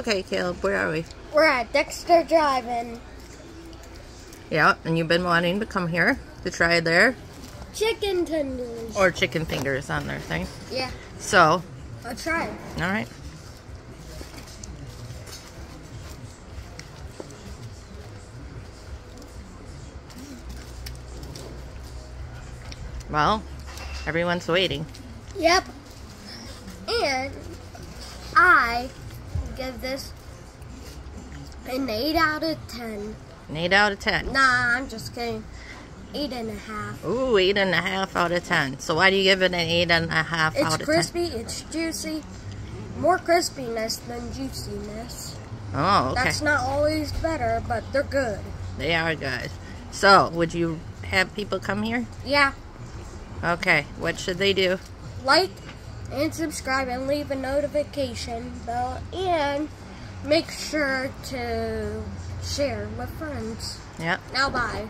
Okay, Caleb, where are we? We're at Dexter Drive-in. Yeah, and you've been wanting to come here to try their Chicken tenders. or chicken fingers on their thing. Yeah. So, I'll try it. all right. Well, everyone's waiting. Yep. And I give this an 8 out of 10. An 8 out of 10. Nah, I'm just kidding. 8.5. Ooh, 8.5 out of 10. So why do you give it an 8.5 out of 10? It's crispy, it's juicy. More crispiness than juiciness. Oh, okay. That's not always better, but they're good. They are good. So, would you have people come here? Yeah. Okay, what should they do? Like and subscribe and leave a notification bell and make sure to share with friends. Yep. Now bye.